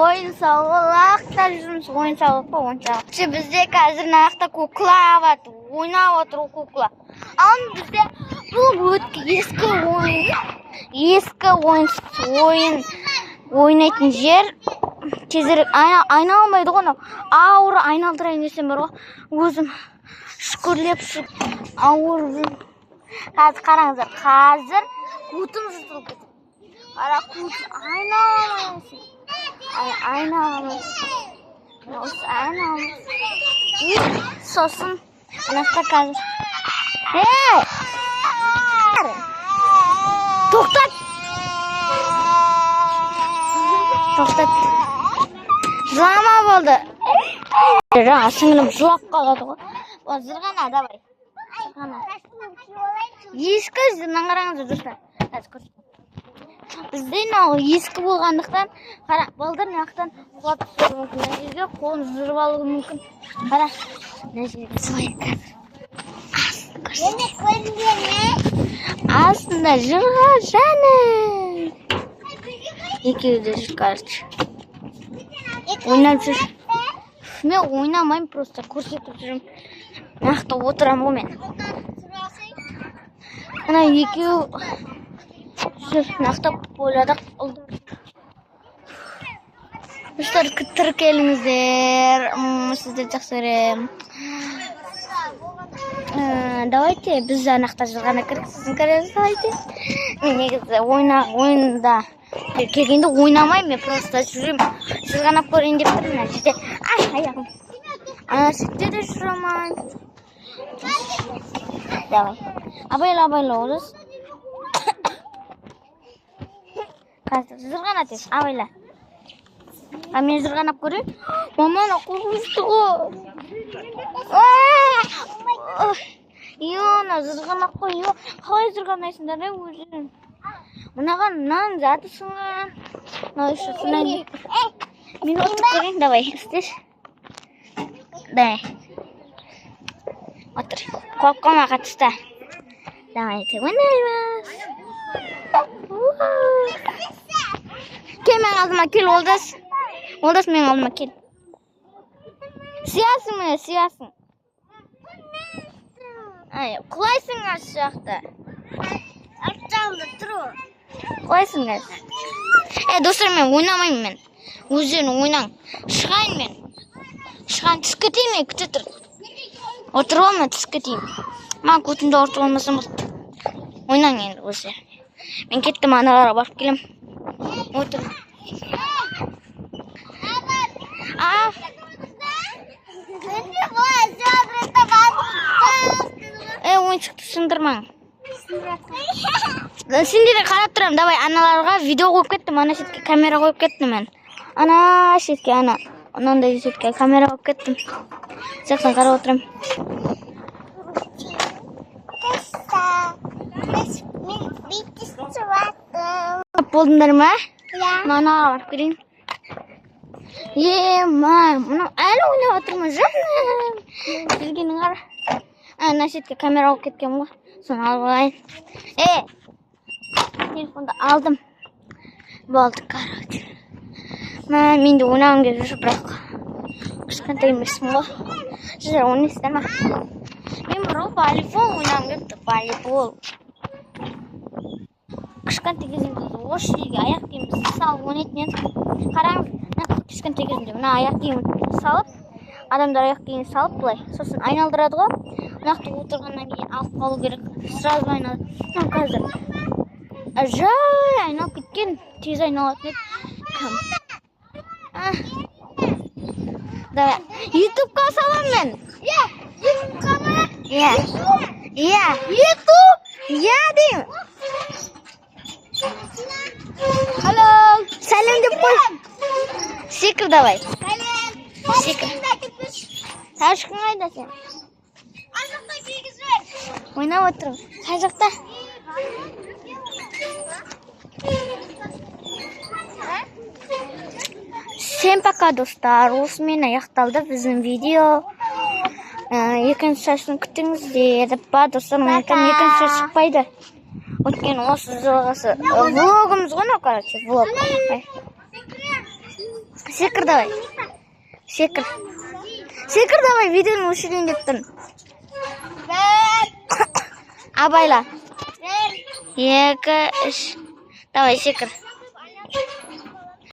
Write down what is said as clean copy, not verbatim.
ойын-сауықта жүрміз, ойын-сауық па, ойын-сауық. Бізде қазір нақта кукла ағады, ойнап отыр кукла. Ал бізде бұл ескі ойын ойнайтын жер. Тезірек айналмайды ғой, ауыр айналдырайын десем бар ғой. Өзім шүкірлеп ауыр. Қазір қараңыздар, қазір қутым жыртылып кетті. Ара қут айналамайсың. Сосын анақта қазір. Тоқтат! Жылама болды. Жаңа сіңілім жылап қалады ғой. Зырғана, давай. Ескі зырнан қараңыздар достар. Бізде ескі болғандықтан, қара, балдар мынаяқтан құлап түсуі мүмкін. Мына жерге қолын жүріп алуы мүмкін. Қара, мына жерге сылайын қазір. Астында жырға жаны. Екеуі де жүр қазір. Ойнап жүр. Мен ойнамайым, просто көрсетіп жүрім. Нақты отырам ғой мен. Ана екеу жүр, нақты ойладық. Достар, күттір келіңіздер. Сіздер жақсы көрем. Давайте, біз анақта жылғана кірік, сіздің көріңіз, давайте. Мен негізі ойында келгенде ойнамайым, мен просто жүрем. Жылғанап көрейін деп тұрмын, мына жерде. Ай, аяғым. Ана сөйтте де жүремін. Давай. Абайла олыз. Қазір зырғанат еш, абайла. Мен зырғанап көрейін. Мамана қорқынышты ғой. Иона, зырғанап қой. Қалай зырғанайсыңдар өзің? Мынаған нан заты сыңған. Мен отырып көрейін, давай, істеш. Давай. Отыр. Қоққама қатыста. Давайте, ойнаймыз. Кел мен алдыма, кел, Олдас. Олдас мен алдыма, кел. Сиясың мені, сиясың. Құлайсың аш жақта. Ақталды, тұру. Құлайсың ғаз. Достар, мен ойнамайым мен. Өздерін ойнаң. Шығайын мен. Шығайын, түс кетейін мен, күте тұр. Отыр олма, түс кетейін. Маған көтімді орты олмасын бұлт. Ойнаң енді өздер. Мен кеттім аналарға барып келем. Отыр. Ойыншықты сындырмаң. Сендерді қарап тұрам. Давай, аналарға видео қойып кеттім. Ана шетке камера қойып кеттім мен. Ана шетке, анандай шетке камера қойып кеттім. Жақтан қарап отырам. Болдыңдар ма? Анаға барып көрейін. Мұны әлі ойнап отырмын, жаным. Келгенің қара. Ана шетке камера қойып кеткен ғой. Соны алып алайын. Телефонды алдым. Болды, короче. Мен де ойнағым келіп жүр, бірақ кішкентай емеспін ғой. Сіздер ойнайсыздар ма? Мен бұрын волейбол ойнағым келіпті, волейбол. Кішкентай кезімде осы жерге аяқ киімді салып ойнайтын едім. Қараңыз, кішкентай кезімде мына аяқ киімді салып, адамдар аяқ киімді салып былай, сосын айналдырады ғой. Нақты отырғаннан кейін алып қалу керек. Сразу айналды. Қазір жай айналып кеткен, тез айналатын еді. Ютубқа салам мен. Ютубқа ма? Ютуб? Деймін. Алло. Сәлем деп қой. Секір давай. Секір. Ташқын қайда сен? Ажақта кегізбен. Ойнап отырым. Қай жақта? Всем пока, достар. Осымен аяқталды біздің видео. Екінші шашын күтіңіздер. Ба, достар, екінші шаш шықпайды. Өткен осы жылғасы влогымыз ғой, короче, влог. Секір давай. Секір. Секір давай, видеоны өшірейін деп тұрмын. Абайла. 2, 3. Давай, секір.